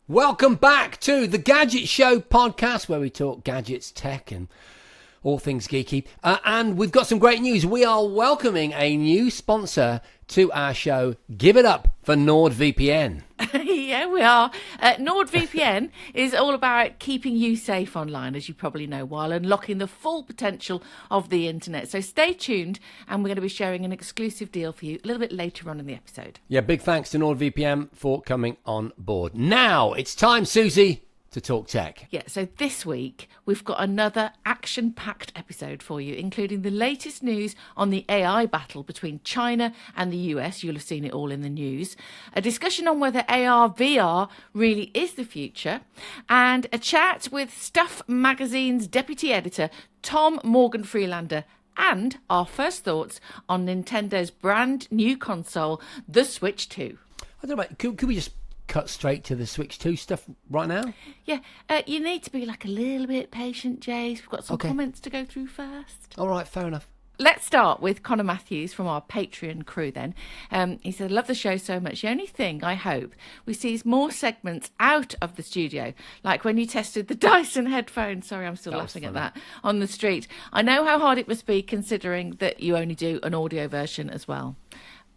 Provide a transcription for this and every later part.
Welcome back to the Gadget Show podcast, where we talk gadgets, tech, and all things geeky. And we've got some great news. We are welcoming a new sponsor to our show. Give it up for NordVPN. Yeah, we are. NordVPN is all about keeping you safe online, as you probably know, while unlocking the full potential of the internet. So stay tuned, and we're going to be sharing an exclusive deal for you a little bit later on in the episode. Yeah, big thanks to NordVPN for coming on board. Now it's time, Susie, to talk tech. Yeah, so this week we've got another action-packed episode for you, including the latest news on the AI battle between China and the US. You'll have seen it all in the news. A discussion on whether AR, VR really is the future. And a chat with Stuff Magazine's deputy editor, Tom Morgan-Freelander. And our first thoughts on Nintendo's brand new console, the Switch 2. I don't know, could we just cut straight to the Switch 2 stuff right now? Yeah, you need to be like a little bit patient, Jace. We've got some comments to go through first. All right, fair enough. Let's start with Connor Matthews from our Patreon crew then. He said, love the show so much. The only thing I hope we see is more segments out of the studio, like when you tested the Dyson headphones. Sorry, I'm still laughing at that, on the street. I know how hard it must be considering that you only do an audio version as well.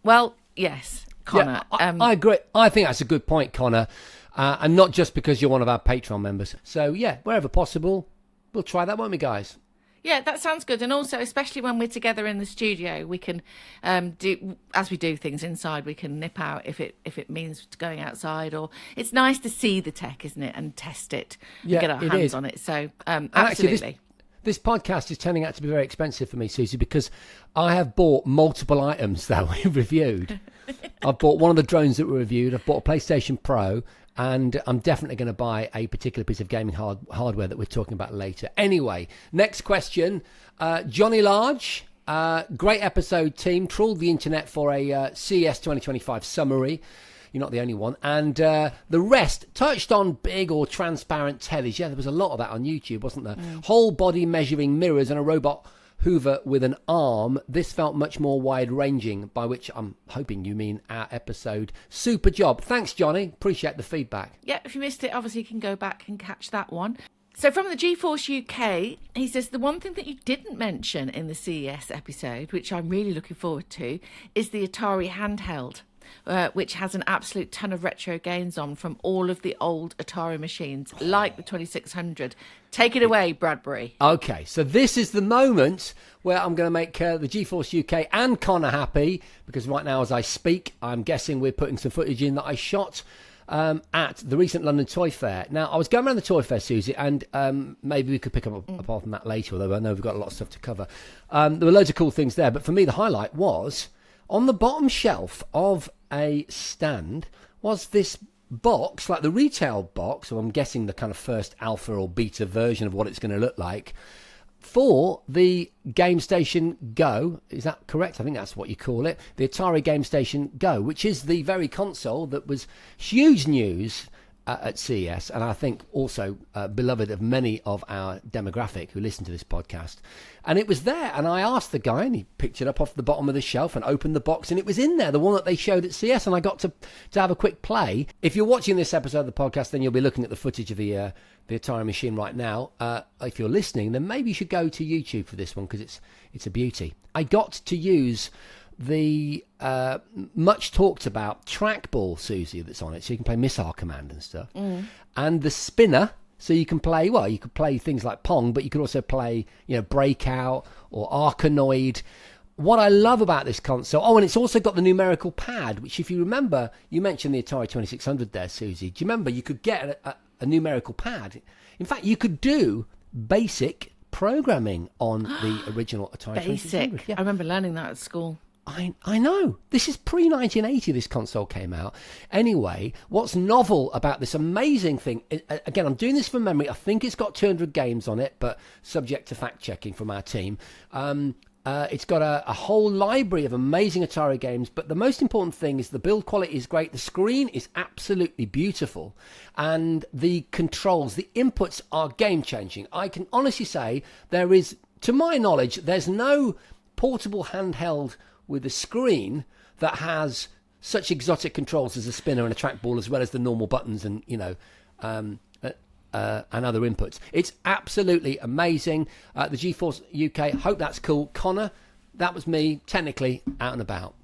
Well, yes, Connor. Yeah, I agree. I think that's a good point, Connor. And not just because you're one of our Patreon members. So, yeah, wherever possible, we'll try that, won't we, guys? Yeah, that sounds good. And also, especially when we're together in the studio, we can do, as we do things inside, we can nip out if it means going outside. Or it's nice to see the tech, isn't it, and test it, and get our hands on it. So, absolutely. Actually, this podcast is turning out to be very expensive for me, Susie, because I have bought multiple items that we've reviewed. I've bought one of the drones that we reviewed. I've bought a PlayStation Pro. And I'm definitely going to buy a particular piece of gaming hardware that we're talking about later. Anyway, next question. Johnny Large, great episode, team. Trawled the internet for a CES 2025 summary. You're not the only one. And the rest touched on big or transparent tellies. Yeah, there was a lot of that on YouTube, wasn't there? Whole body measuring mirrors and a robot Hoover with an arm. This felt much more wide-ranging, by which I'm hoping you mean our episode. Super job. Thanks, Johnny. Appreciate the feedback. Yeah, if you missed it, obviously you can go back and catch that one. So from the GeForce UK, he says, the one thing that you didn't mention in the CES episode, which I'm really looking forward to, is the Atari handheld. Which has an absolute ton of retro games on from all of the old Atari machines, like the 2600. Take it away, Bradbury. Okay, so this is the moment where I'm going to make the GeForce UK and Connor happy, because right now as I speak, I'm guessing we're putting some footage in that I shot at the recent London Toy Fair. Now, I was going around the Toy Fair, Susie, and maybe we could pick up apart from that later, although I know we've got a lot of stuff to cover. There were loads of cool things there, but for me, the highlight was on the bottom shelf of a stand was this box, like the retail box, or I'm guessing the kind of first alpha or beta version of what it's going to look like, for the Game Station Go. Is that correct? I think that's what you call it. The Atari Game Station Go, which is the very console that was huge news at CES, and I think also beloved of many of our demographic who listen to this podcast. And it was there, and I asked the guy, and he picked it up off the bottom of the shelf and opened the box, and it was in there, the one that they showed at CES, and I got to have a quick play. If you're watching this episode of the podcast, then you'll be looking at the footage of the Atari machine right now. If you're listening, then maybe you should go to YouTube for this one, because it's a beauty. I got to use the much talked about trackball, Susie, that's on it, so you can play Missile Command and stuff, and the spinner, so you can play, well, you could play things like Pong, but you could also play, Breakout or Arkanoid. What I love about this console, and it's also got the numerical pad, which, if you remember, you mentioned the Atari 2600 there, Susie. Do you remember you could get a numerical pad? In fact, you could do basic programming on the original Atari 2600. Yeah. I remember learning that at school. I know. This is pre-1980 this console came out. Anyway, what's novel about this amazing thing, again, I'm doing this from memory. I think it's got 200 games on it, but subject to fact-checking from our team. It's got a whole library of amazing Atari games, but the most important thing is the build quality is great. The screen is absolutely beautiful, and the controls, the inputs are game-changing. I can honestly say there is, to my knowledge, there's no portable handheld with a screen that has such exotic controls as a spinner and a trackball, as well as the normal buttons and and other inputs. It's absolutely amazing. The GeForce UK, hope that's cool. Connor, that was me, technically out and about.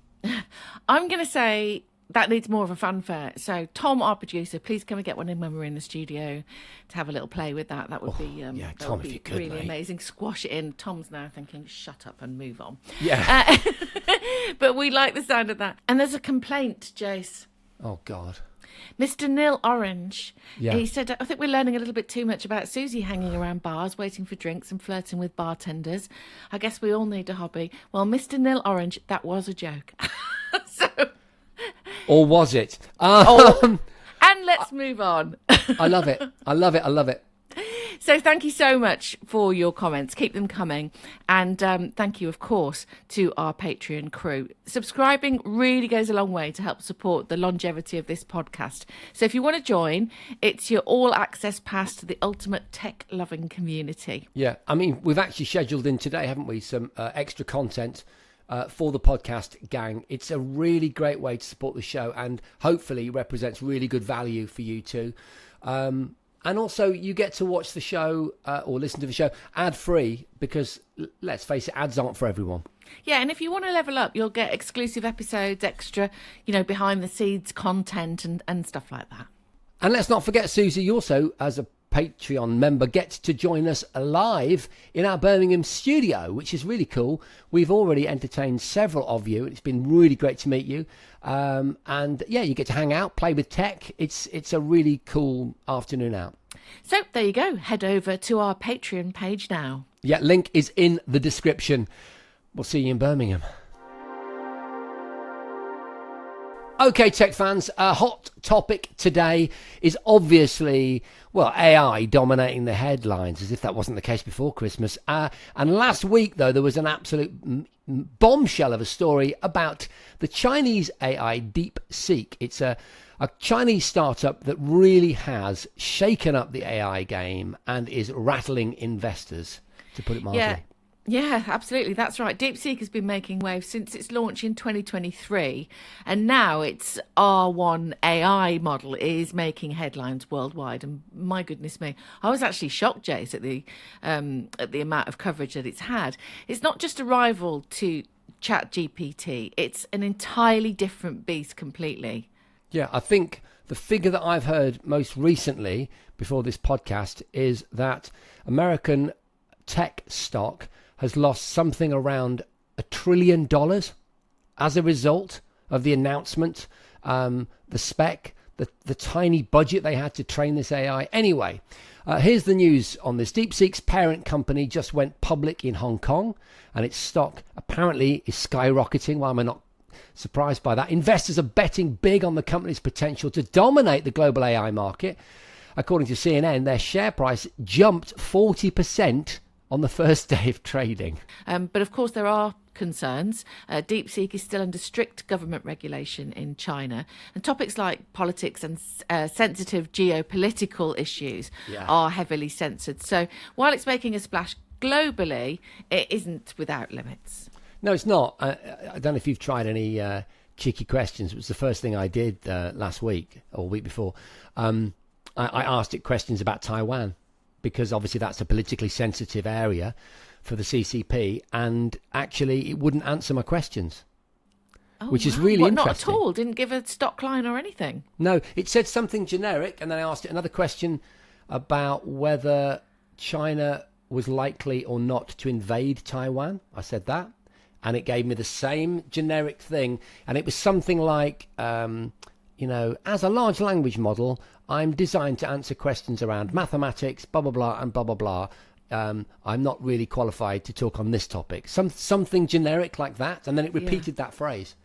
I'm going to say that needs more of a fanfare. So, Tom, our producer, please can we get one in when we're in the studio to have a little play with that? That would be Tom, if you could, really mate. Amazing. Squash it in. Tom's now thinking, shut up and move on. Yeah. But we like the sound of that. And there's a complaint, Jace. Oh, God. Mr. Nil Orange, Yeah. he said, I think we're learning a little bit too much about Susie hanging around bars, waiting for drinks and flirting with bartenders. I guess we all need a hobby. Well, Mr. Nil Orange, that was a joke. Or was it? And let's move on. I love it. I love it. I love it. So thank you so much for your comments. Keep them coming. And thank you, of course, to our Patreon crew. Subscribing really goes a long way to help support the longevity of this podcast. So if you want to join, it's your all-access pass to the ultimate tech-loving community. Yeah. I mean, we've actually scheduled in today, haven't we, some extra content for the podcast gang. It's a really great way to support the show and hopefully represents really good value for you too. And also, you get to watch the show or listen to the show ad-free because, let's face it, ads aren't for everyone. Yeah, and if you want to level up, you'll get exclusive episodes, extra, behind-the-scenes content and stuff like that. And let's not forget, Susie, you also, as a Patreon member, get to join us live in our Birmingham studio, which is really cool. We've already entertained several of you. It's been really great to meet you. And yeah, you get to hang out, play with tech. It's a really cool afternoon out. So there you go. Head over to our Patreon page now. Yeah, link is in the description. We'll see you in Birmingham. Okay, tech fans, a hot topic today is obviously, AI dominating the headlines, as if that wasn't the case before Christmas. And last week, though, there was an absolute bombshell of a story about the Chinese AI DeepSeek. It's a Chinese startup that really has shaken up the AI game and is rattling investors, to put it mildly. Yeah, absolutely. That's right. DeepSeek has been making waves since its launch in 2023. And now its R1 AI model is making headlines worldwide. And my goodness me, I was actually shocked, Jace, at the amount of coverage that it's had. It's not just a rival to ChatGPT. It's an entirely different beast completely. Yeah, I think the figure that I've heard most recently before this podcast is that American tech stock has lost something around $1 trillion as a result of the announcement, the spec, the tiny budget they had to train this AI. Anyway, here's the news on this. DeepSeek's parent company just went public in Hong Kong, and its stock apparently is skyrocketing. Why am I not surprised by that? Investors are betting big on the company's potential to dominate the global AI market. According to CNN, their share price jumped 40% on the first day of trading. But of course, there are concerns. DeepSeek is still under strict government regulation in China. And topics like politics and sensitive geopolitical issues are heavily censored. So while it's making a splash globally, it isn't without limits. No, it's not. I don't know if you've tried any cheeky questions. It was the first thing I did last week or week before. I asked it questions about Taiwan, because obviously that's a politically sensitive area for the CCP, and actually it wouldn't answer my questions, which is really interesting. Not at all? Didn't give a stock line or anything? No, it said something generic, and then I asked it another question about whether China was likely or not to invade Taiwan. I said that, and it gave me the same generic thing, and it was something like, as a large language model, I'm designed to answer questions around mathematics, blah, blah, blah, and blah, blah, blah. I'm not really qualified to talk on this topic. Something generic like that. And then it repeated that phrase,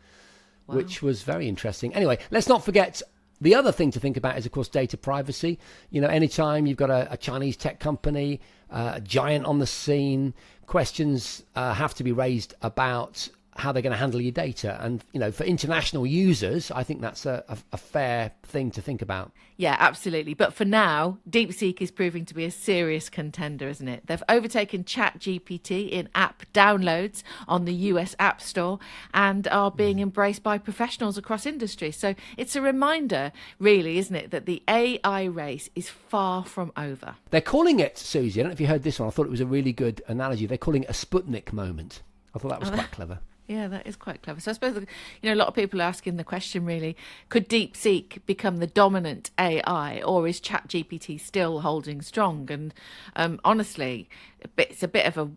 which was very interesting. Anyway, let's not forget the other thing to think about is, of course, data privacy. Anytime you've got a Chinese tech company, a giant on the scene, questions have to be raised about how they're going to handle your data. And, for international users, I think that's a fair thing to think about. Yeah, absolutely. But for now, DeepSeek is proving to be a serious contender, isn't it? They've overtaken ChatGPT in app downloads on the US App Store and are being embraced by professionals across industry. So it's a reminder, really, isn't it, that the AI race is far from over. They're calling it, Susie, I don't know if you heard this one, I thought it was a really good analogy. They're calling it a Sputnik moment. I thought that was quite clever. Yeah, that is quite clever. So I suppose, a lot of people are asking the question, really, could DeepSeek become the dominant AI, or is ChatGPT still holding strong? And honestly, it's a bit of a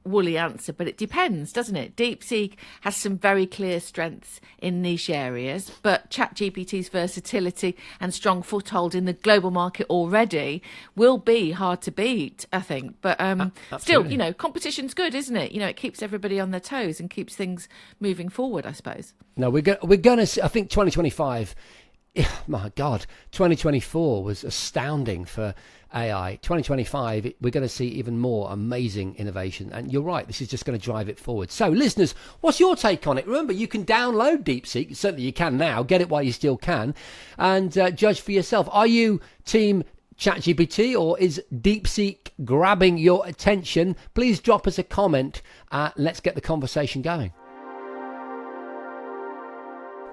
woolly answer, but it depends, doesn't it? DeepSeek has some very clear strengths in niche areas, but ChatGPT's versatility and strong foothold in the global market already will be hard to beat, I think. But still, competition's good, isn't it? It keeps everybody on their toes and keeps things moving forward, I suppose. No, we're going to see, I think 2025, my God, 2024 was astounding for AI. 2025, we're going to see even more amazing innovation. And you're right, this is just going to drive it forward. So, listeners, what's your take on it? Remember, you can download DeepSeek. Certainly you can now. Get it while you still can. And judge for yourself. Are you team ChatGPT or is DeepSeek grabbing your attention? Please drop us a comment. Let's get the conversation going.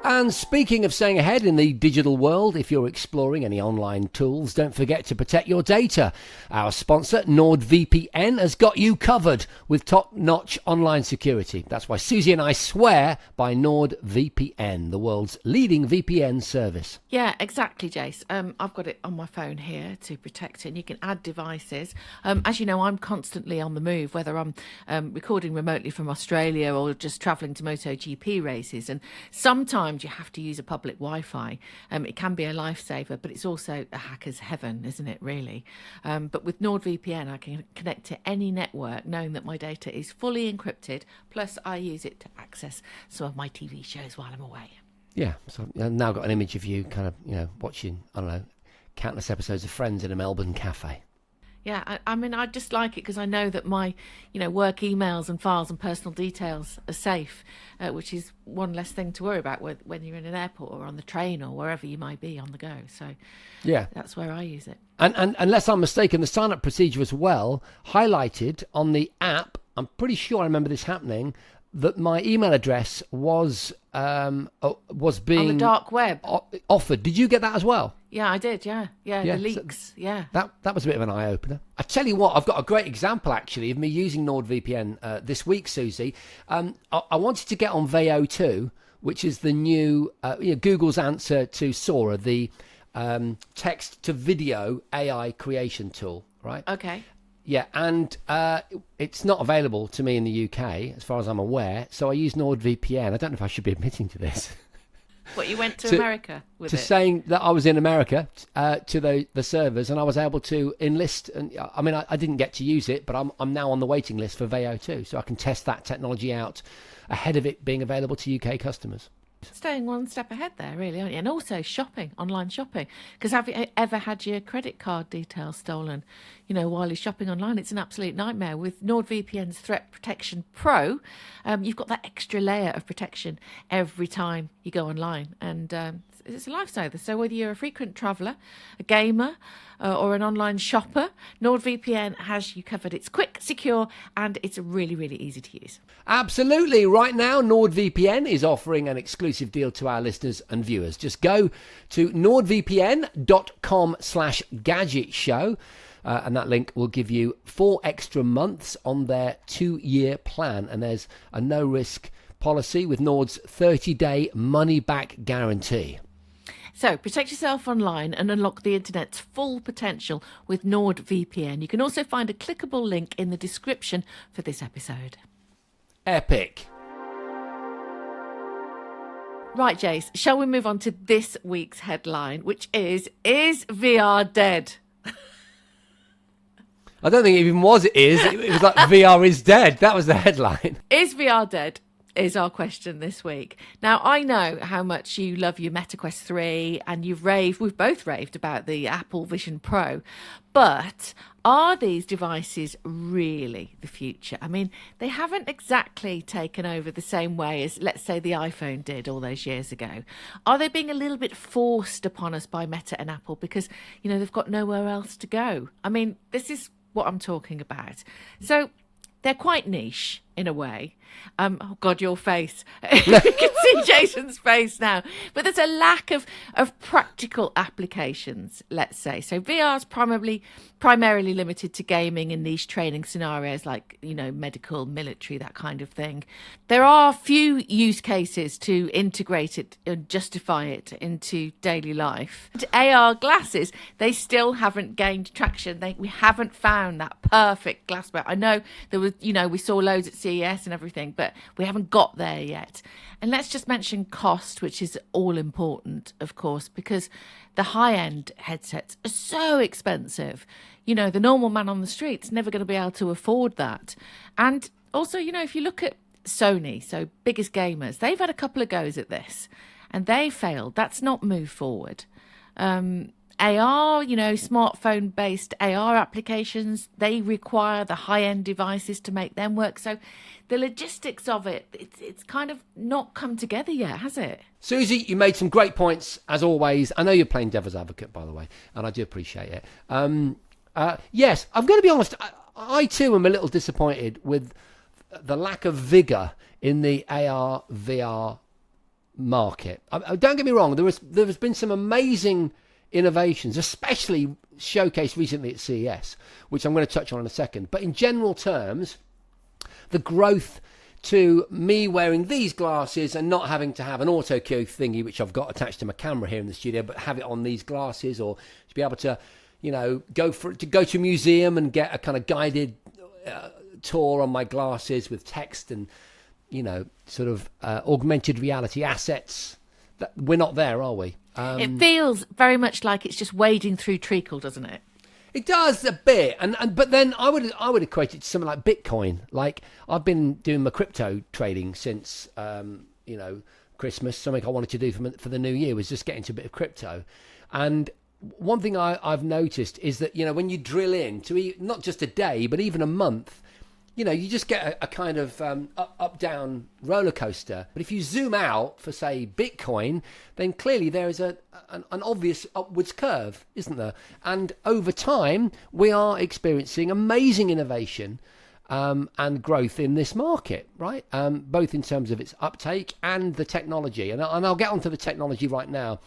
And speaking of staying ahead in the digital world, if you're exploring any online tools, don't forget to protect your data. Our sponsor, NordVPN, has got you covered with top-notch online security. That's why Susie and I swear by NordVPN, the world's leading VPN service. Yeah, exactly, Jace. I've got it on my phone here to protect it, and you can add devices. As you know, I'm constantly on the move, whether I'm recording remotely from Australia or just travelling to MotoGP races. And sometimes you have to use a public Wi-Fi. It can be a lifesaver, but it's also a hacker's heaven, isn't it, really? But with NordVPN, I can connect to any network knowing that my data is fully encrypted, plus I use it to access some of my TV shows while I'm away. Yeah, so I've now got an image of you kind of, watching, I don't know, countless episodes of Friends in a Melbourne cafe. Yeah, I mean, I just like it because I know that my, work emails and files and personal details are safe, which is one less thing to worry about when you're in an airport or on the train or wherever you might be on the go. So yeah, that's where I use it. And unless I'm mistaken, the sign-up procedure as well highlighted on the app, I'm pretty sure I remember this happening, that my email address was being on the dark web offered. Did you get that as well? Yeah, I did. Yeah, the leaks. So that was a bit of an eye opener. I tell you what, I've got a great example actually of me using NordVPN this week, Susie. I wanted to get on Veo2, which is the new Google's answer to Sora, the text to video AI creation tool, right? Okay. Yeah, and it's not available to me in the UK, as far as I'm aware, so I use NordVPN. I don't know if I should be admitting to this. What, you went to America with it? Saying that I was in America to the servers, and I was able to enlist. And I mean, I didn't get to use it, but I'm now on the waiting list for Veo2, so I can test that technology out ahead of it being available to UK customers. Staying one step ahead there, really, aren't you? And also shopping, online shopping. Because have you ever had your credit card details stolen, while you're shopping online? It's an absolute nightmare. With NordVPN's Threat Protection Pro, you've got that extra layer of protection every time you go online. And it's a lifesaver. So whether you're a frequent traveller, a gamer, or an online shopper, NordVPN has you covered. It's quick, secure, and it's really, really easy to use. Absolutely. Right now, NordVPN is offering an exclusive deal to our listeners and viewers. Just go to nordvpn.com/Gadget Show, and that link will give you 4 extra months on their 2-year plan. And there's a no-risk policy with Nord's 30-day money-back guarantee. So protect yourself online and unlock the internet's full potential with NordVPN. You can also find a clickable link in the description for this episode. Epic. Right, Jace, shall we move on to this week's headline, which is VR dead? I don't think it even was it is. It was like VR is dead. That was the headline. Is VR dead? is our question this week. Now, I know how much you love your Meta Quest 3 and we've both raved about the Apple Vision Pro, but are these devices really the future? I mean, they haven't exactly taken over the same way as, let's say, the iPhone did all those years ago. Are they being a little bit forced upon us by Meta and Apple because, they've got nowhere else to go? I mean, this is what I'm talking about. So they're quite niche in a way. Oh God, your face. You can see Jason's face now. But there's a lack of practical applications, let's say. So VR is primarily limited to gaming and niche training scenarios like, medical, military, that kind of thing. There are few use cases to integrate it and justify it into daily life. And AR glasses, they still haven't gained traction. We haven't found that perfect glass wear. I know there was, we saw loads at CES and everything, but we haven't got there yet. And let's just mention cost, which is all important, of course, because the high-end headsets are so expensive. The normal man on the street's never going to be able to afford that. And also, if you look at Sony, so biggest gamers, they've had a couple of goes at this and they failed. That's not moved forward. AR, smartphone-based AR applications, they require the high-end devices to make them work. So the logistics of it's kind of not come together yet, has it? Suzi, you made some great points, as always. I know you're playing devil's advocate, by the way, and I do appreciate it. Yes, I'm going to be honest. I too am a little disappointed with the lack of vigour in the AR, VR market. Don't get me wrong. There has been some amazing innovations, especially showcased recently at CES, which I'm going to touch on in a second. But in general terms, the growth to me wearing these glasses and not having to have an auto cue thingy, which I've got attached to my camera here in the studio, but have it on these glasses, or to be able to, go to a museum and get a kind of guided tour on my glasses with text and, sort of augmented reality assets. We're not there, are we? It feels very much like it's just wading through treacle, doesn't it? It does a bit, but then I would equate it to something like Bitcoin. Like, I've been doing my crypto trading since Christmas. Something I wanted to do for the new year was just get into a bit of crypto. And one thing I've noticed is that when you drill in to not just a day but even a month, you just get a kind of up-down roller coaster. But if you zoom out for, say, Bitcoin, then clearly there is an obvious upwards curve, isn't there? And over time, we are experiencing amazing innovation and growth in this market, right? Both in terms of its uptake and the technology. And I'll get onto the technology right now.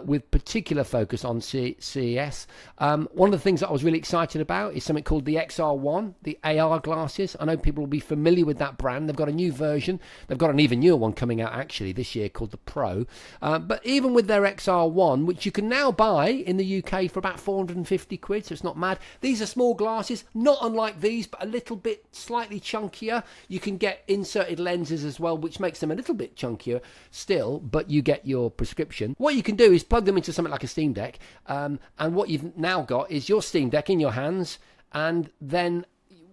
With particular focus on CES. One of the things that I was really excited about is something called the XR1, the AR glasses. I know people will be familiar with that brand. They've got a new version. They've got an even newer one coming out actually this year called the Pro. But even with their XR1, which you can now buy in the UK for about 450 quid, so it's not mad. These are small glasses, not unlike these, but a little bit slightly chunkier. You can get inserted lenses as well, which makes them a little bit chunkier still, but you get your prescription. What you can do is plug them into something like a Steam Deck, and what you've now got is your Steam Deck in your hands, and then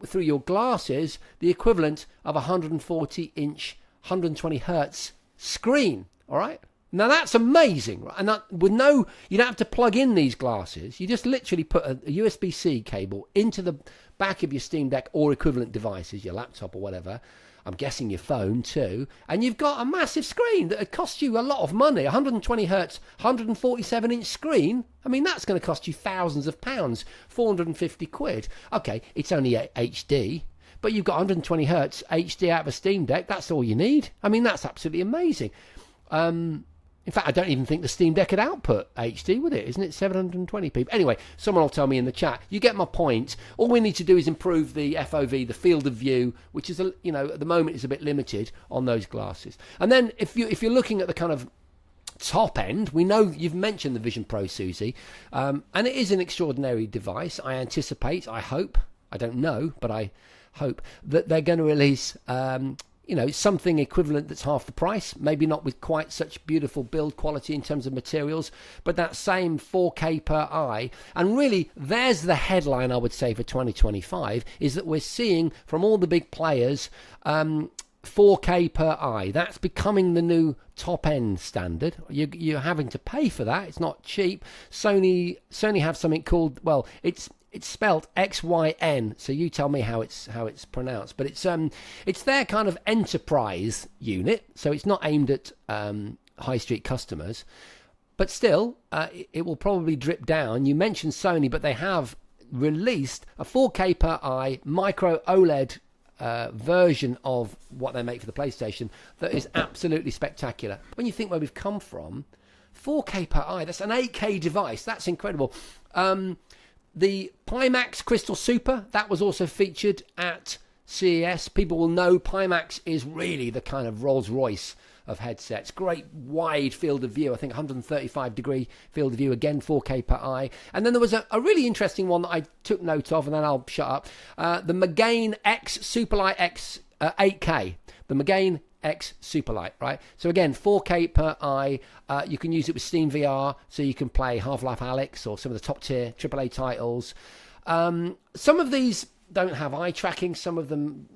through your glasses the equivalent of a 140-inch 120 hertz screen. All right, now that's amazing, right? And you don't have to plug in these glasses. You just literally put a USB-C cable into the back of your Steam Deck or equivalent devices, your laptop or whatever, I'm guessing your phone too, and you've got a massive screen that would cost you a lot of money. 120 hertz, 147-inch screen. I mean, that's going to cost you thousands of pounds, 450 quid. Okay, it's only HD, but you've got 120 hertz HD out of a Steam Deck. That's all you need. I mean, that's absolutely amazing. In fact, I don't even think the Steam Deck could output HD, would it? Isn't it 720p? Anyway, someone will tell me in the chat. You get my point. All we need to do is improve the FOV, the field of view, which is, at the moment is a bit limited on those glasses. And then if you're looking at the kind of top end, we know you've mentioned the Vision Pro, Suzi, and it is an extraordinary device. I anticipate, I hope, I don't know, but I hope that they're going to release something equivalent that's half the price, maybe not with quite such beautiful build quality in terms of materials, but that same 4K per eye. And really, there's the headline, I would say, for 2025, is that we're seeing from all the big players 4K per eye. That's becoming the new top end standard. You're having to pay for that. It's not cheap. Sony have something called, well, it's spelled XYN. So you tell me how it's pronounced. But it's their kind of enterprise unit. So it's not aimed at high street customers. But still, it will probably drip down. You mentioned Sony, but they have released a 4K per eye micro OLED version of what they make for the PlayStation that is absolutely spectacular. When you think where we've come from, 4K per eye, that's an 8K device. That's incredible. The Pimax Crystal Super, that was also featured at CES. People will know Pimax is really the kind of Rolls-Royce of headsets. Great wide field of view. I think 135 degree field of view, again 4K per eye. And then there was a really interesting one that I took note of, and then I'll shut up. The Magain X Superlight X 8K. The Magain X Superlight, right? So again, 4K per eye. You can use it with Steam VR, so you can play Half-Life Alyx or some of the top tier AAA titles. Some of these don't have eye tracking. Some of them,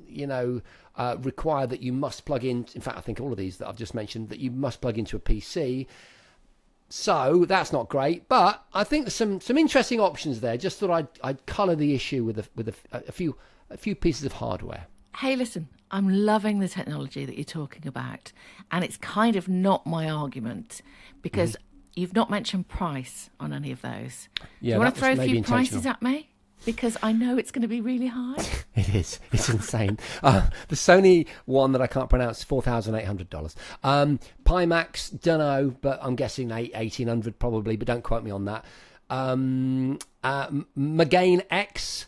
require that you must plug in fact, I think all of these that I've just mentioned, that you must plug into a PC. So that's not great, but I think there's some interesting options there. Just thought I'd colour the issue with a few pieces of hardware. Hey, listen, I'm loving the technology that you're talking about, and it's kind of not my argument because you've not mentioned price on any of those. Do you want to throw a few prices at me? Because I know it's going to be really high. It is. It's insane. The Sony one that I can't pronounce, $4,800. Pimax, don't know, but I'm guessing $1,800 probably, but don't quote me on that. Magain X,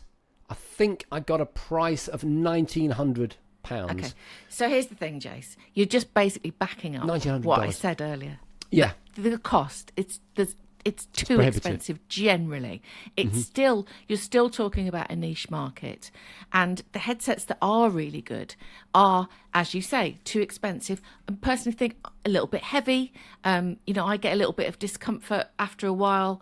I think I got a price of £1,900. Okay. So here's the thing, Jace. You're just basically backing up what I said earlier. Yeah. The cost, it's too expensive generally. You're still talking about a niche market, and the headsets that are really good are, as you say, too expensive, and personally think a little bit heavy. I get a little bit of discomfort after a while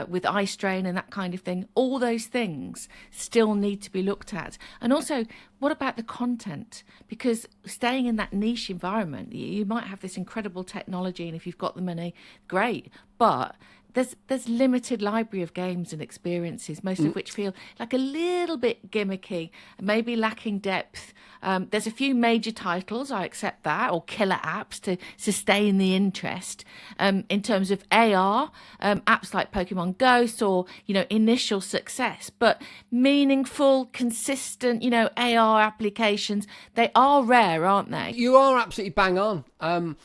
with eye strain and that kind of thing. All those things still need to be looked at. And also, what about the content? Because staying in that niche environment, you might have this incredible technology, and if you've got the money, great, but there's limited library of games and experiences, most of which feel like a little bit gimmicky, maybe lacking depth. There's a few major titles, I accept that, or killer apps to sustain the interest. In terms of AR, apps like Pokemon Go saw, initial success, but meaningful, consistent, AR applications, they are rare, aren't they? You are absolutely bang on.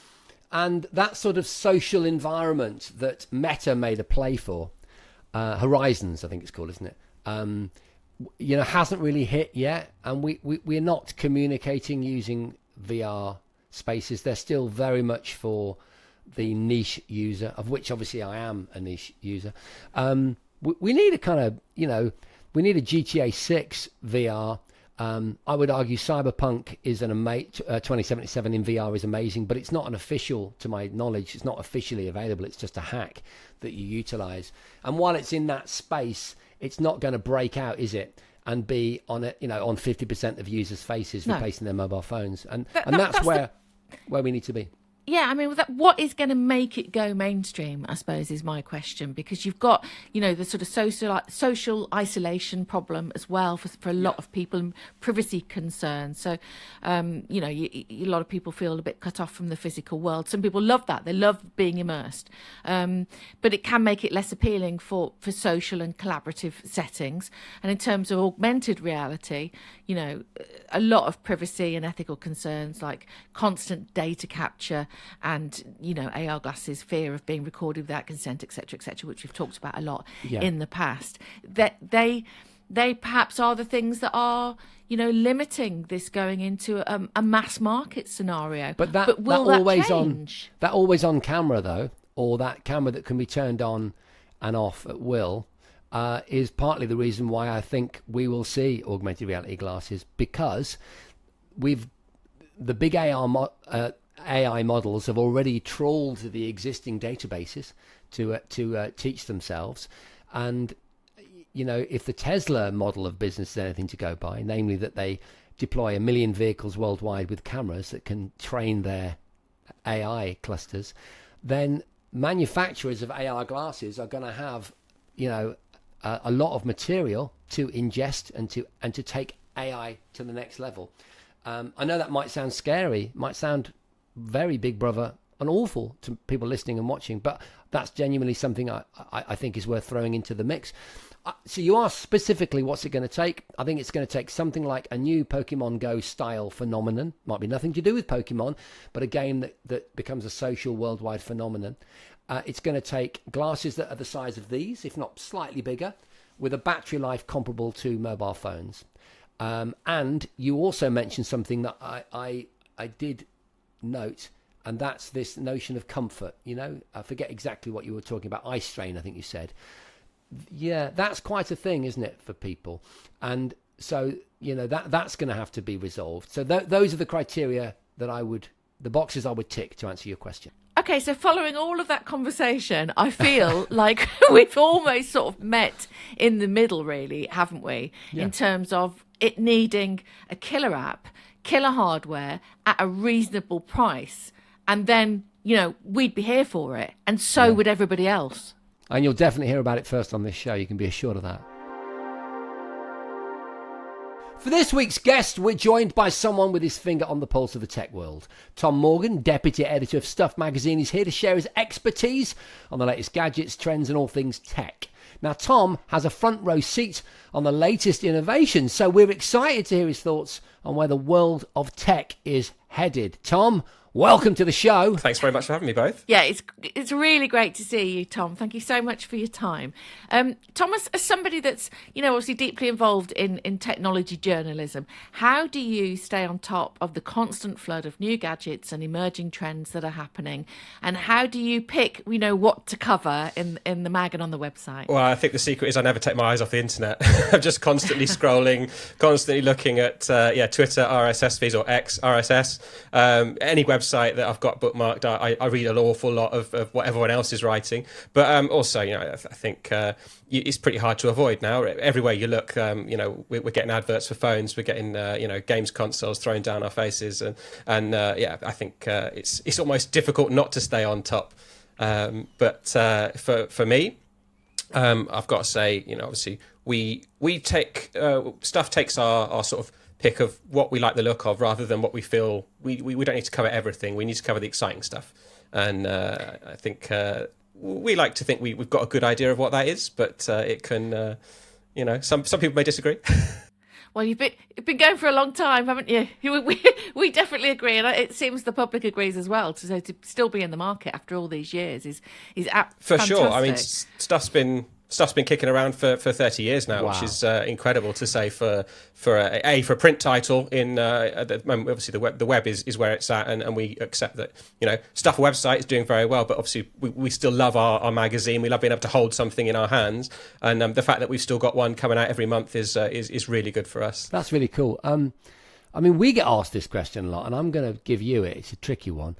And that sort of social environment that Meta made a play for, Horizons, I think it's called, isn't it? Hasn't really hit yet. And we're not communicating using VR spaces. They're still very much for the niche user, of which obviously I am a niche user. We need a kind of, we need a GTA 6 VR. I would argue Cyberpunk is 2077 in VR is amazing, but it's not an official, to my knowledge, it's not officially available. It's just a hack that you utilize. And while it's in that space, it's not going to break out, is it? And be on it, on 50% of users' faces replacing their mobile phones. And that's where we need to be. Yeah, I mean, what is going to make it go mainstream, I suppose, is my question, because you've got, the sort of social isolation problem as well for a lot of people, and privacy concerns. So, a lot of people feel a bit cut off from the physical world. Some people love that. They love being immersed. But it can make it less appealing for social and collaborative settings. And in terms of augmented reality, a lot of privacy and ethical concerns like constant data capture and AR glasses, fear of being recorded without consent, etc., which we've talked about a lot in the past, that they perhaps are the things that are limiting this going into a mass market scenario. But will that change? That always on camera though, or that camera that can be turned on and off at will, is partly the reason why I think we will see augmented reality glasses, because the big AI models have already trawled the existing databases to teach themselves, and if the Tesla model of business is anything to go by, namely that they deploy 1 million vehicles worldwide with cameras that can train their AI clusters, then manufacturers of AR glasses are going to have, a lot of material to ingest and to take AI to the next level. I know that might sound scary, might sound very Big Brother and awful to people listening and watching, but that's genuinely something I think is worth throwing into the mix. So you asked specifically what's it going to take. I think it's going to take something like a new Pokemon Go style phenomenon. Might be nothing to do with Pokemon, but a game that becomes a social worldwide phenomenon. It's going to take glasses that are the size of these, if not slightly bigger, with a battery life comparable to mobile phones. And you also mentioned something that I did note, and that's this notion of comfort. I forget exactly what you were talking about. Eye strain, I think you said. Yeah, that's quite a thing, isn't it, for people? And so, that's going to have to be resolved. So those are the criteria the boxes I would tick to answer your question. Okay, so following all of that conversation, I feel like we've almost sort of met in the middle, really, haven't we? Yeah. In terms of it needing a killer app, killer hardware at a reasonable price. And then, we'd be here for it. And so would everybody else. And you'll definitely hear about it first on this show. You can be assured of that. For this week's guest, we're joined by someone with his finger on the pulse of the tech world. Tom Morgan, deputy editor of Stuff magazine, is here to share his expertise on the latest gadgets, trends, and all things tech. Now, Tom has a front row seat on the latest innovations, so we're excited to hear his thoughts on where the world of tech is headed. Tom, welcome to the show. Thanks very much for having me both. Yeah, it's really great to see you, Tom. Thank you so much for your time. Thomas, as somebody that's, obviously deeply involved in technology journalism, how do you stay on top of the constant flood of new gadgets and emerging trends that are happening? And how do you pick, what to cover in the mag and on the website? Well, I think the secret is I never take my eyes off the internet. I'm just constantly scrolling, constantly looking at, Twitter, RSS feeds, or X, RSS, any website that I've got bookmarked. I read an awful lot of what everyone else is writing, but also I think it's pretty hard to avoid now. Everywhere you look, we're getting adverts for phones, we're getting games consoles thrown down our faces, and I think it's almost difficult not to stay on top. But for me, I've got to say, obviously we take Stuff takes our sort of pick of what we like the look of, rather than what we feel. We don't need to cover everything. We need to cover the exciting stuff. And I think we like to think we've got a good idea of what that is, but it can, some people may disagree. Well, you've been going for a long time, haven't you? We definitely agree, and it seems the public agrees as well. So to still be in the market after all these years is for fantastic. Sure. I mean, stuff's been kicking around for 30 years now, wow. Which is incredible to say for a print title. In at the moment, obviously the web is where it's at, and we accept that Stuff website is doing very well, but obviously we still love our magazine. We love being able to hold something in our hands, and the fact that we've still got one coming out every month is really good for us. That's really cool. I mean, we get asked this question a lot, and I'm going to give you it. It's a tricky one.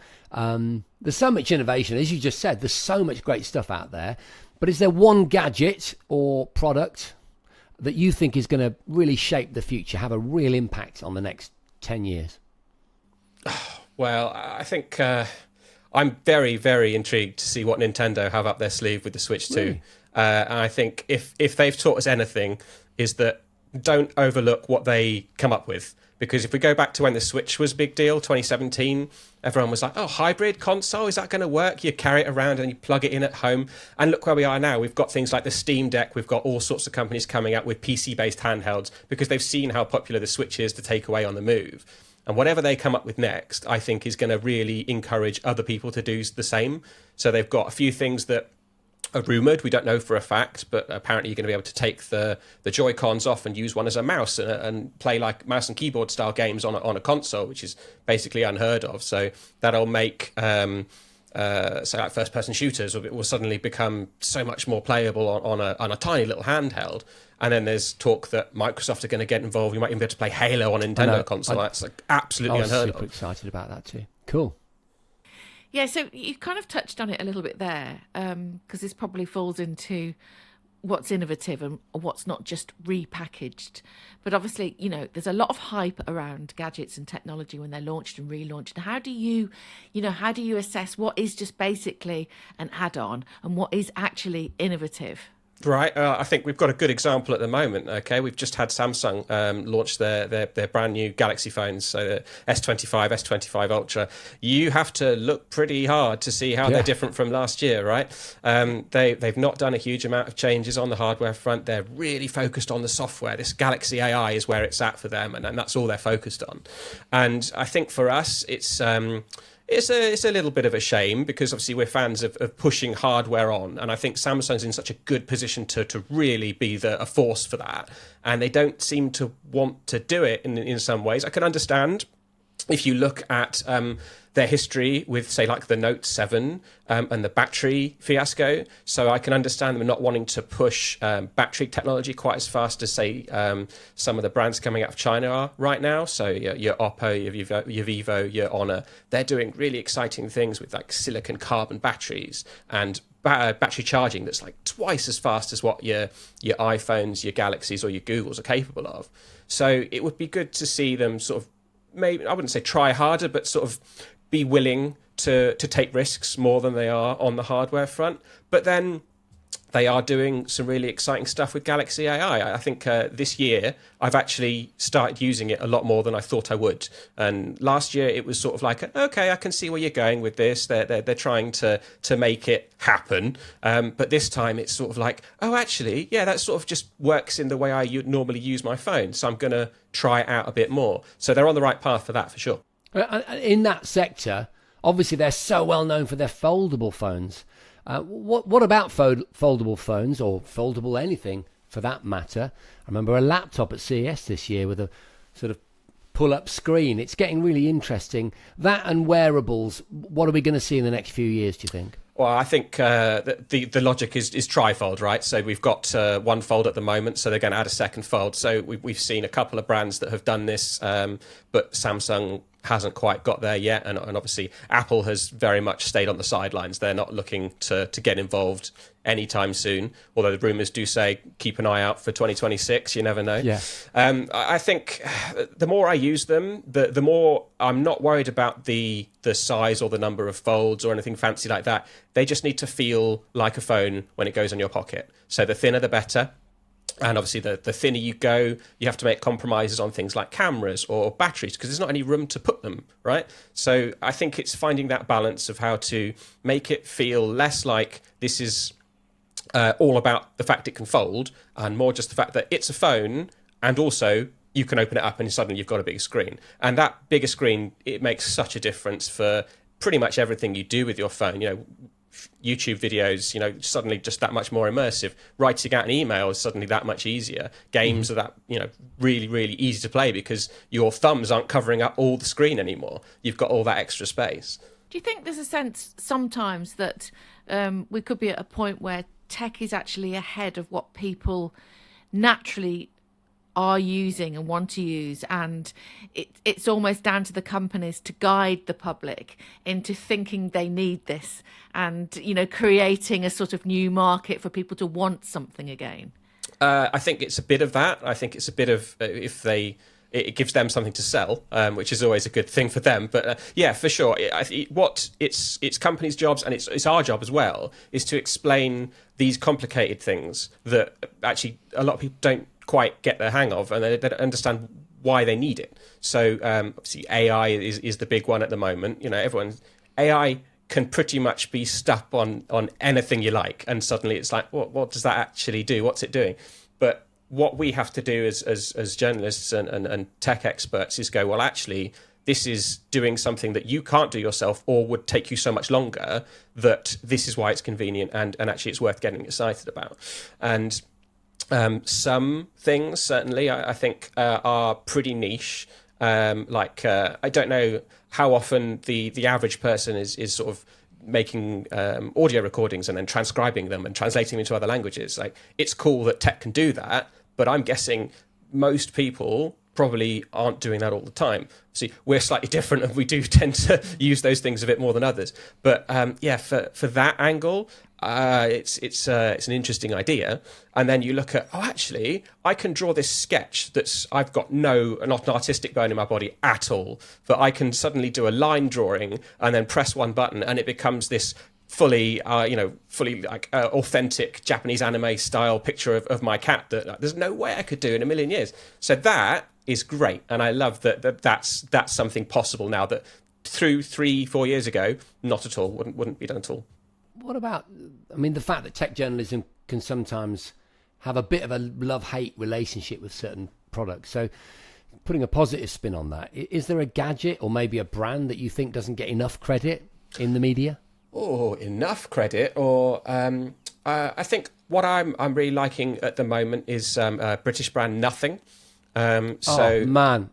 There's so much innovation, as you just said. There's so much great stuff out there. But is there one gadget or product that you think is going to really shape the future, have a real impact on the next 10 years? Well, I think I'm very, very intrigued to see what Nintendo have up their sleeve with the Switch 2. Really? And I think if they've taught us anything, is that don't overlook what they come up with. Because if we go back to when the Switch was a big deal, 2017, everyone was like, oh, hybrid console, is that going to work? You carry it around and you plug it in at home. And look where we are now. We've got things like the Steam Deck. We've got all sorts of companies coming out with PC-based handhelds because they've seen how popular the Switch is to take away on the move. And whatever they come up with next, I think is going to really encourage other people to do the same. So they've got a few things that are rumoured, we don't know for a fact, but apparently you're going to be able to take the Joy-Cons off and use one as a mouse and play like mouse and keyboard style games on a console, which is basically unheard of. So that'll make like first person shooters will suddenly become so much more playable on a tiny little handheld. And then there's talk that Microsoft are going to get involved. You might even be able to play Halo on a Nintendo console. That's like absolutely unheard of. I was super excited about that too. Cool. Yeah, so you kind of touched on it a little bit there, because this probably falls into what's innovative and what's not just repackaged. But obviously, there's a lot of hype around gadgets and technology when they're launched and relaunched. How do you assess what is just basically an add-on and what is actually innovative? Right, I think we've got a good example at the moment. Okay, we've just had Samsung launch their brand new Galaxy phones, so the S25, S25 Ultra. You have to look pretty hard to see how they're different from last year, right? They've not done a huge amount of changes on the hardware front. They're really focused on the software. This Galaxy AI is where it's at for them, and that's all they're focused on. And I think for us, it's a little bit of a shame because obviously we're fans of pushing hardware on, and I think Samsung's in such a good position to really be a force for that, and they don't seem to want to do it in some ways. I can understand if you look at their history with, say, like the Note 7 and the battery fiasco. So I can understand them not wanting to push battery technology quite as fast as, say, some of the brands coming out of China are right now. So your Oppo, your Vivo, your Honor, they're doing really exciting things with like silicon carbon batteries and battery charging that's like twice as fast as what your iPhones, your Galaxies or your Googles are capable of. So it would be good to see them sort of, maybe I wouldn't say try harder, but sort of be willing to take risks more than they are on the hardware front. But then they are doing some really exciting stuff with Galaxy AI. I think this year I've actually started using it a lot more than I thought I would. And last year it was sort of like, okay, I can see where you're going with this. They're trying to make it happen. But this time it's sort of like, oh, actually, yeah, that sort of just works in the way I normally use my phone. So I'm going to try it out a bit more. So they're on the right path for that, for sure. In that sector, obviously they're so well known for their foldable phones. What about foldable phones, or foldable anything for that matter? I remember a laptop at CES this year with a sort of pull-up screen. It's getting really interesting. That and wearables, what are we going to see in the next few years, do you think? Well, I think the logic is trifold, right? So we've got one fold at the moment, so they're going to add a second fold. So we've seen a couple of brands that have done this, but Samsung hasn't quite got there yet. And obviously Apple has very much stayed on the sidelines. They're not looking to get involved anytime soon, although the rumours do say keep an eye out for 2026. You never know. Yeah. I think the more I use them, the more I'm not worried about the size or the number of folds or anything fancy like that. They just need to feel like a phone when it goes in your pocket. So the thinner, the better. And obviously, the thinner you go, you have to make compromises on things like cameras or batteries because there's not any room to put them, right? So I think it's finding that balance of how to make it feel less like this is all about the fact it can fold and more just the fact that it's a phone and also you can open it up and suddenly you've got a bigger screen. And that bigger screen, it makes such a difference for pretty much everything you do with your phone. YouTube videos, suddenly just that much more immersive. Writing out an email is suddenly that much easier. Games are that, really, really easy to play because your thumbs aren't covering up all the screen anymore. You've got all that extra space. Do you think there's a sense sometimes that we could be at a point where tech is actually ahead of what people naturally are using and want to use, and it's almost down to the companies to guide the public into thinking they need this and creating a sort of new market for people to want something again? I think it's a bit of that. I think it's a bit of it gives them something to sell, which is always a good thing for them. But yeah, for sure, it's companies' jobs and it's our job as well is to explain these complicated things that actually a lot of people don't quite get the hang of, and they don't understand why they need it. So obviously AI is the big one at the moment. AI can pretty much be stuck on anything you like, and suddenly it's like, what does that actually do? What's it doing? But what we have to do as journalists and tech experts is go, well, actually, this is doing something that you can't do yourself or would take you so much longer that this is why it's convenient and actually it's worth getting excited about. And some things certainly I think are pretty niche. I don't know how often the average person is sort of making audio recordings and then transcribing them and translating them into other languages. Like, it's cool that tech can do that, but I'm guessing most people probably aren't doing that all the time. See, we're slightly different and we do tend to use those things a bit more than others. But for that angle, it's an interesting idea. And then you look at, actually, I can draw this sketch I've got not an artistic bone in my body at all, but I can suddenly do a line drawing and then press one button and it becomes this fully like authentic Japanese anime style picture of my cat that there's no way I could do in a million years. So that is great, and I love that's something possible now that through 3-4 years ago, not at all, wouldn't be done at all. What about, the fact that tech journalism can sometimes have a bit of a love-hate relationship with certain products? So putting a positive spin on that, is there a gadget or maybe a brand that you think doesn't get enough credit in the media? Oh, enough credit? Or I think what I'm really liking at the moment is British brand Nothing. Oh, man.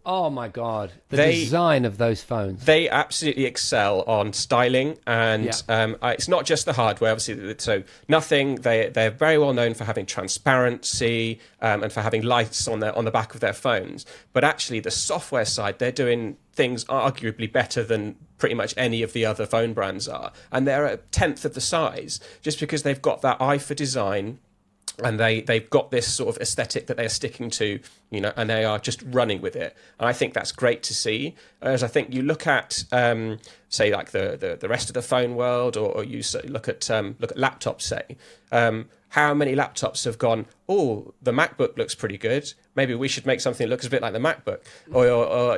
Oh, my God. The design of those phones. They absolutely excel on styling. And it's not just the hardware, obviously. So Nothing, they're very well known for having transparency and for having lights on the back of their phones. But actually, the software side, they're doing things arguably better than pretty much any of the other phone brands are. And they're a tenth of the size just because they've got that eye for design. And they've got this sort of aesthetic that they're sticking to, and they are just running with it. And I think that's great to see. As I think you look at, say, like the rest of the phone world, or you look at laptops, say, how many laptops have gone, oh, the MacBook looks pretty good. Maybe we should make something that looks a bit like the MacBook. Or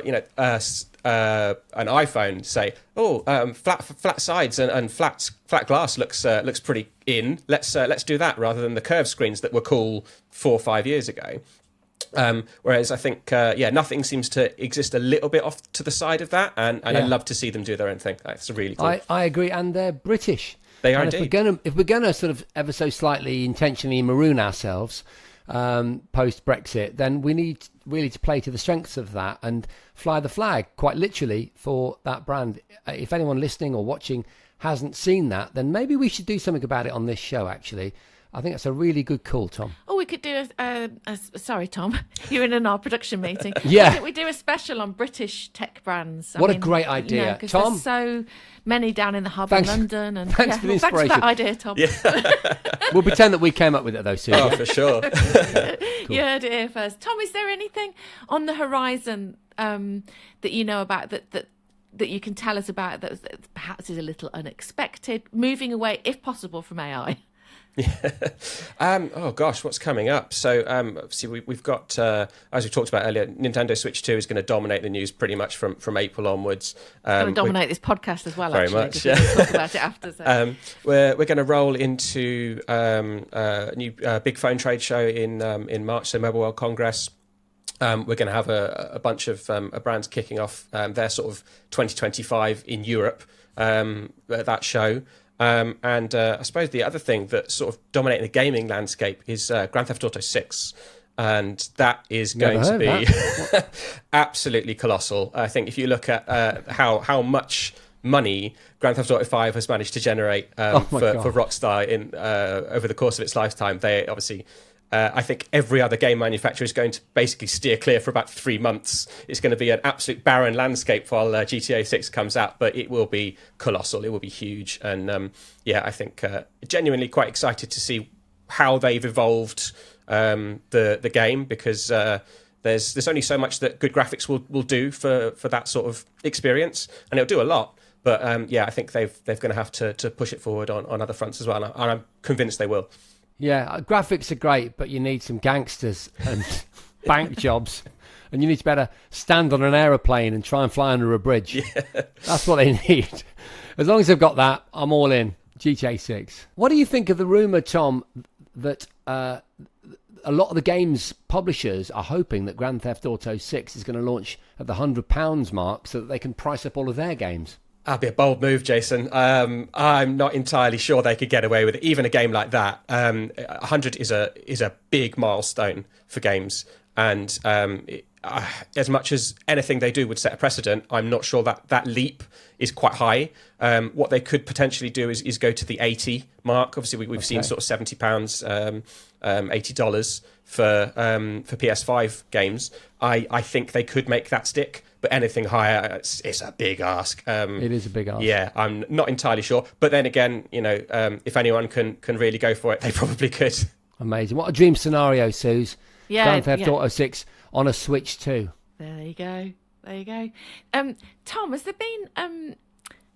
an iPhone, say, flat sides and flat glass looks pretty in. Let's do that rather than the curved screens that were cool 4 or 5 years ago. Whereas I think, Nothing seems to exist a little bit off to the side of that, and I love to see them do their own thing. That's really cool. I agree, and they're British. They are and indeed. If we're gonna sort of ever so slightly intentionally maroon ourselves post Brexit, then we need really to play to the strengths of that and fly the flag quite literally for that brand. If anyone listening or watching hasn't seen that, then maybe we should do something about it on this show. Actually, I think that's a really good call, Tom. Oh, we could do sorry, Tom, you're in our production meeting. Yeah, we do a special on British tech brands. What a great idea, Tom. There's so many down in the hub in London. And thanks for the inspiration. Thanks for that idea, Tom. Yeah. We'll pretend that we came up with it, though, Suzi. Oh, for sure. Cool. You heard it here first. Tom, is there anything on the horizon that you know about that you can tell us about that perhaps is a little unexpected, moving away, if possible, from AI? Yeah. Oh gosh, what's coming up? So obviously we've got, as we talked about earlier, Nintendo Switch 2 is going to dominate the news pretty much from April onwards. It's going to dominate this podcast as well. Very actually, much. Yeah. We'll talk about it after. So. We're going to roll into a new big phone trade show in March, so Mobile World Congress. We're going to have a bunch of brands kicking off their sort of 2025 in Europe at that show. And I suppose the other thing that's sort of dominating the gaming landscape is Grand Theft Auto 6. And that is going to be absolutely colossal. I think if you look at how much money Grand Theft Auto 5 has managed to generate for Rockstar in over the course of its lifetime, they obviously... I think every other game manufacturer is going to basically steer clear for about 3 months. It's going to be an absolute barren landscape while GTA 6 comes out, but it will be colossal. It will be huge. And I think genuinely quite excited to see how they've evolved the game, because there's only so much that good graphics will do for that sort of experience, and it'll do a lot. But I think they're going to have to push it forward on other fronts as well, and I'm convinced they will. Yeah, graphics are great, but you need some gangsters and bank jobs, and you need to better stand on an aeroplane and try and fly under a bridge. Yeah. That's what they need. As long as they've got that, I'm all in. GTA 6. What do you think of the rumour, Tom, that a lot of the games publishers are hoping that Grand Theft Auto 6 is going to launch at the £100 mark so that they can price up all of their games? That'd be a bold move, Jason. I'm not entirely sure they could get away with it. Even a game like that, 100 is a big milestone for games. And as much as anything they do would set a precedent, I'm not sure that leap is quite high. What they could potentially do is go to the 80 mark. Obviously, we've seen sort of £70, $80 for PS5 games. I think they could make that stick, but anything higher, it's a big ask. It is a big ask. Yeah, I'm not entirely sure. But then again, if anyone can really go for it, they probably could. Amazing. What a dream scenario, Suze. Yeah, Grand Theft Auto 6 on a Switch 2. There you go. Tom, has there been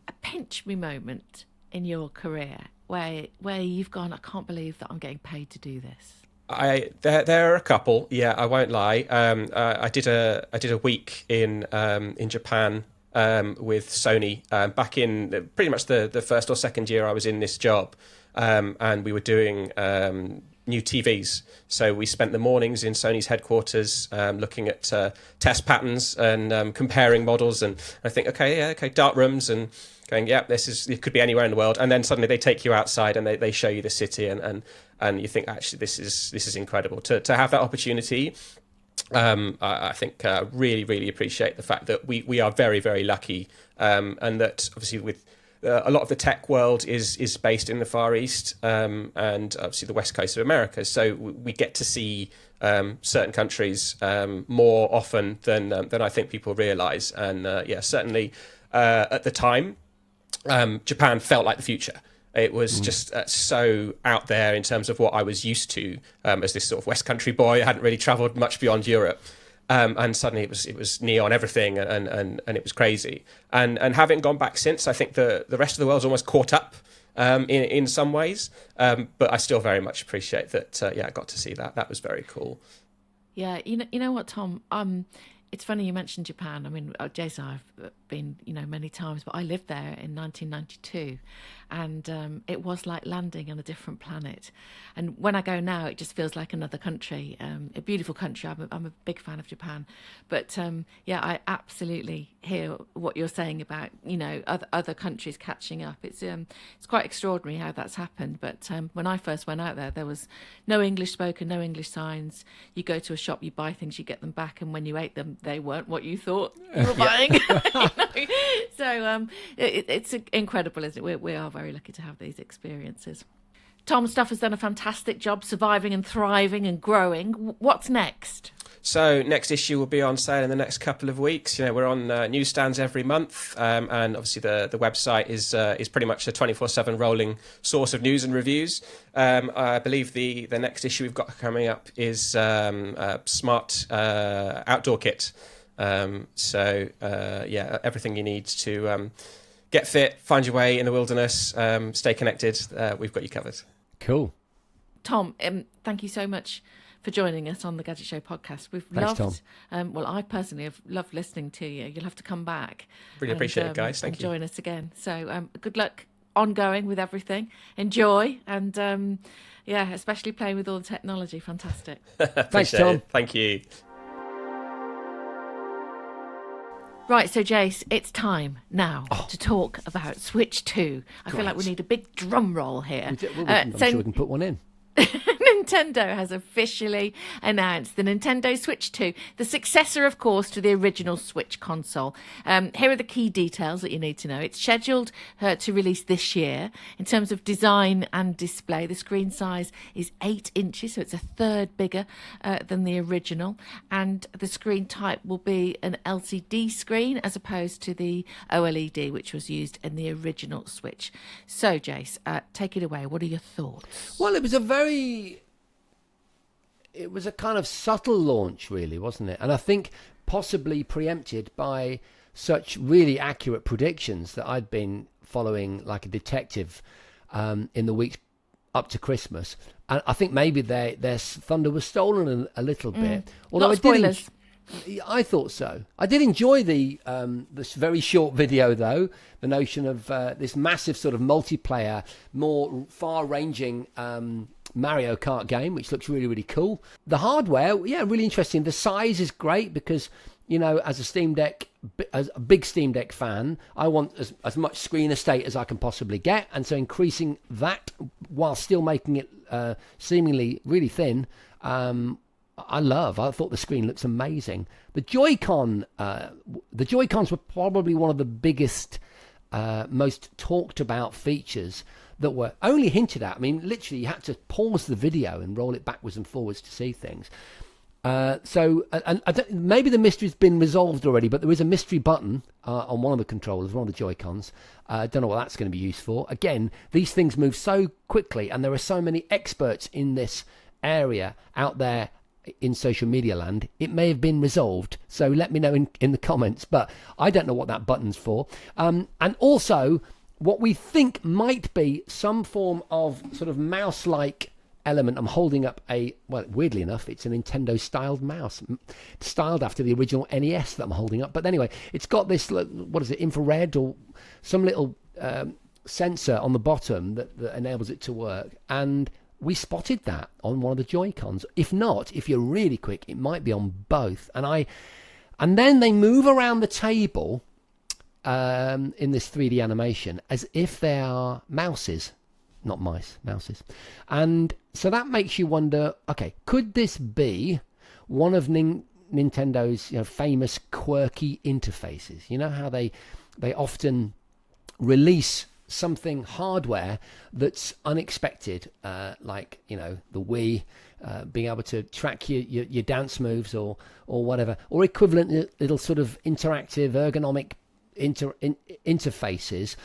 a pinch me moment in your career where you've gone, I can't believe that I'm getting paid to do this? There are a couple. Yeah, I won't lie. I did a week in Japan with Sony back in pretty much the first or second year I was in this job, and we were doing new TVs. So we spent the mornings in Sony's headquarters looking at test patterns and comparing models. And I think, okay, dark rooms, and going, it could be anywhere in the world. And then suddenly they take you outside and they show you the city, and you think, actually, this is incredible to have that opportunity. I think really, really appreciate the fact that we are very, very lucky, and that obviously with a lot of the tech world is based in the Far East, and obviously the West Coast of America. So we get to see certain countries more often than I think people realise. And certainly at the time, Japan felt like the future. It was just so out there in terms of what I was used to as this sort of West Country boy. I hadn't really travelled much beyond Europe. And suddenly it was neon everything, and it was crazy. And having gone back since, I think the rest of the world's almost caught up in some ways. But I still very much appreciate that. I got to see that. That was very cool. Yeah, you know what, Tom? It's funny you mentioned Japan. I mean, Jason, I've been, many times, but I lived there in 1992, and it was like landing on a different planet. And when I go now, it just feels like another country, a beautiful country. I'm a big fan of Japan, but I absolutely hear what you're saying about other countries catching up. It's quite extraordinary how that's happened. But when I first went out there was no English spoken, no English signs. You go to a shop, you buy things, you get them back, and when you ate them, they weren't what you thought you were buying. So it's incredible, isn't it? We are very lucky to have these experiences. Tom Stuff has done a fantastic job surviving and thriving and growing. What's next? So next issue will be on sale in the next couple of weeks. We're on newsstands every month, and obviously the website is pretty much a 24/7 rolling source of news and reviews. I believe the next issue we've got coming up is Smart Outdoor Kit. Everything you need to get fit, find your way in the wilderness, stay connected. We've got you covered. Cool. Tom, thank you so much for joining us on the Gadget Show podcast. We've Thanks, loved, Tom. I personally have loved listening to you. You'll have to come back. Really appreciate it, guys. Thank you. Join us again. So good luck ongoing with everything. Enjoy, and especially playing with all the technology. Fantastic. Thanks, Tom. It. Thank you. Right, so Jace, it's time now to talk about Switch 2. I feel like we need a big drum roll here. I'm sure we can put one in. Nintendo has officially announced the Nintendo Switch 2, the successor, of course, to the original Switch console. Here are the key details that you need to know. It's scheduled to release this year. In terms of design and display, the screen size is 8 inches, so it's a third bigger than the original. And the screen type will be an LCD screen as opposed to the OLED, which was used in the original Switch. So, Jace, take it away. What are your thoughts? Well, it was a kind of subtle launch, really, wasn't it? And I think possibly preempted by such really accurate predictions that I'd been following like a detective in the weeks up to Christmas. And I think maybe their thunder was stolen a little bit. Although Not spoilers. I thought so. I did enjoy this very short video, though. The notion of this massive sort of multiplayer, more far-ranging Mario Kart game, which looks really, really cool. The hardware, really interesting. The size is great because, as a big Steam Deck fan, I want as much screen estate as I can possibly get. And so increasing that while still making it seemingly really thin, I love. I thought the screen looks amazing. The Joy-Con, the Joy-Cons were probably one of the biggest, most talked about features that were only hinted at. I mean, literally, you had to pause the video and roll it backwards and forwards to see things. So maybe the mystery's been resolved already, but there is a mystery button on one of the controllers, one of the Joy-Cons. I don't know what that's going to be used for. Again, these things move so quickly, and there are so many experts in this area out there in social media land. It may have been resolved, so let me know in the comments, but I don't know what that button's for. And also, what we think might be some form of sort of mouse-like element. I'm holding up well, weirdly enough, it's a Nintendo-styled mouse, styled after the original NES that I'm holding up. But anyway, it's got this, what is it, infrared or some little sensor on the bottom that enables it to work. And we spotted that on one of the Joy-Cons. If not, if you're really quick, it might be on both. And then they move around the table in this 3D animation as if they are mouses, not mice, mouses. And so that makes you wonder, okay, could this be one of Nintendo's famous quirky interfaces? You know how they often release something hardware that's unexpected, like the Wii, being able to track your dance moves or whatever, or equivalent little sort of interactive ergonomic interfaces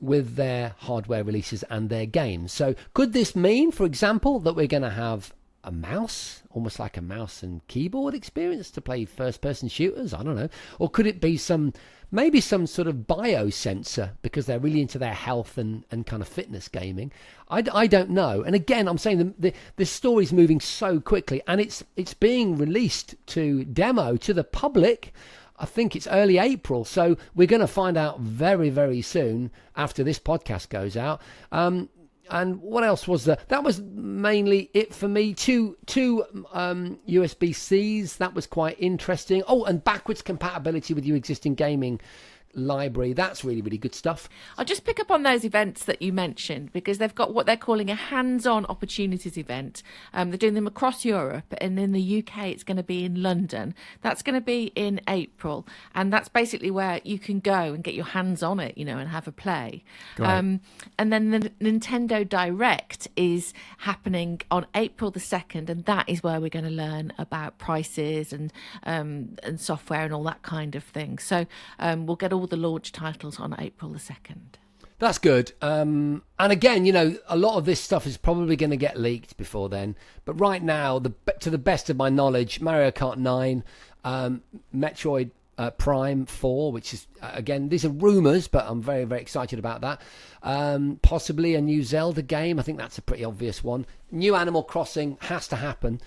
with their hardware releases and their games. So could this mean, for example, that we're going to have a mouse, almost like a mouse and keyboard experience to play first-person shooters? I don't know. Or could it be maybe some sort of biosensor because they're really into their health and kind of fitness gaming? I don't know. And again, I'm saying this story's moving so quickly, and it's being released to demo to the public. I think it's early April, so we're going to find out very, very soon after this podcast goes out. And what else was there? That was mainly it for me. Two USB-Cs. That was quite interesting. Oh, and backwards compatibility with your existing gaming library. That's really, really good stuff. I'll just pick up on those events that you mentioned, because they've got what they're calling a hands-on opportunities event. They're doing them across Europe, and in the UK it's going to be in London. That's going to be in April, and that's basically where you can go and get your hands on it, and have a play. And then the Nintendo Direct is happening on April the 2nd, and that is where we're going to learn about prices and software and all that kind of thing. So we'll get all the launch titles on April the 2nd. That's good. And again, a lot of this stuff is probably going to get leaked before then. But right now, to the best of my knowledge, Mario Kart 9, Metroid Prime 4, which is, again, these are rumours, but I'm very, very excited about that. Possibly a new Zelda game. I think that's a pretty obvious one. New Animal Crossing has to happen.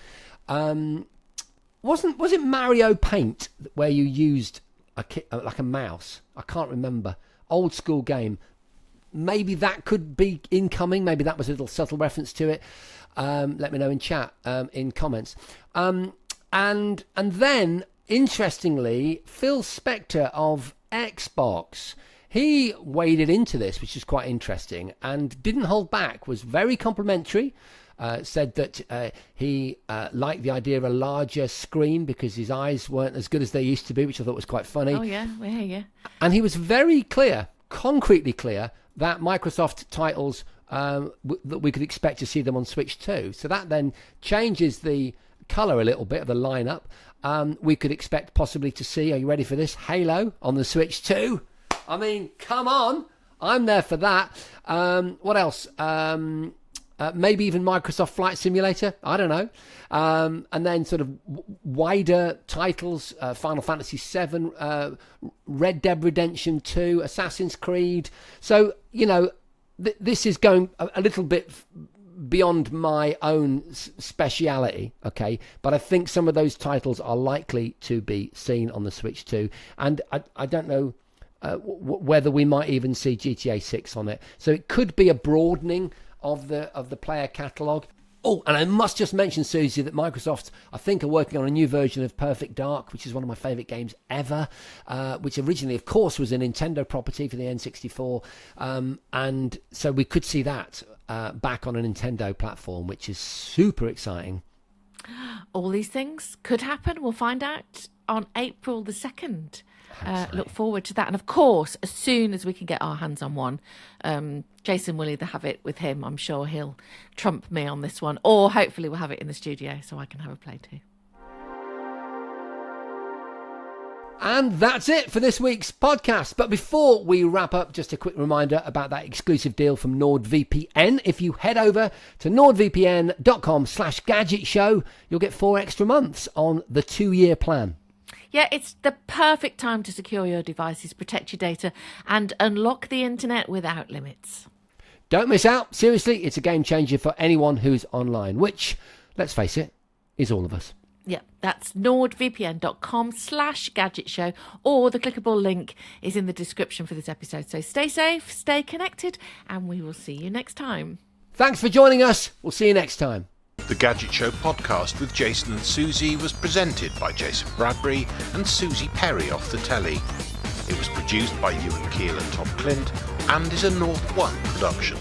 Was it Mario Paint where you used like a mouse? I can't remember. Old school game. Maybe that could be incoming. Maybe that was a little subtle reference to it. Let me know in chat, in comments. And then, interestingly, Phil Spector of Xbox, he waded into this, which is quite interesting, and didn't hold back, was very complimentary. Said that he liked the idea of a larger screen because his eyes weren't as good as they used to be, which I thought was quite funny. Oh, yeah. And he was very clear, concretely clear, that Microsoft titles, that we could expect to see them on Switch too. So that then changes the colour a little bit of the lineup. We could expect possibly to see, are you ready for this, Halo on the Switch too? I mean, come on. I'm there for that. What else? Maybe even Microsoft Flight Simulator. I don't know. And then sort of wider titles, Final Fantasy VII, Red Dead Redemption 2, Assassin's Creed. So, this is going a little bit beyond my own speciality, okay? But I think some of those titles are likely to be seen on the Switch too. And I don't know whether we might even see GTA 6 on it. So it could be a broadening of the player catalogue. Oh, and I must just mention, Suzi, that Microsoft, I think, are working on a new version of Perfect Dark, which is one of my favourite games ever, which originally, of course, was a Nintendo property for the N64. And so we could see that back on a Nintendo platform, which is super exciting. All these things could happen. We'll find out on April the 2nd. Look forward to that. And of course, as soon as we can get our hands on one, Jason will either have it with him. I'm sure he'll trump me on this one, or hopefully we'll have it in the studio so I can have a play too. And that's it for this week's podcast. But before we wrap up, just a quick reminder about that exclusive deal from NordVPN. If you head over to nordvpn.com/gadget show, you'll get 4 extra months on the 2-year plan. Yeah, it's the perfect time to secure your devices, protect your data, and unlock the internet without limits. Don't miss out. Seriously, it's a game changer for anyone who's online, which, let's face it, is all of us. Yeah, that's nordvpn.com/gadget show, or the clickable link is in the description for this episode. So stay safe, stay connected, and we will see you next time. Thanks for joining us. We'll see you next time. The Gadget Show podcast with Jason and Suzi was presented by Jason Bradbury and Suzi Perry off the telly. It was produced by Ewan Keel and Tom Clint and is a North One production.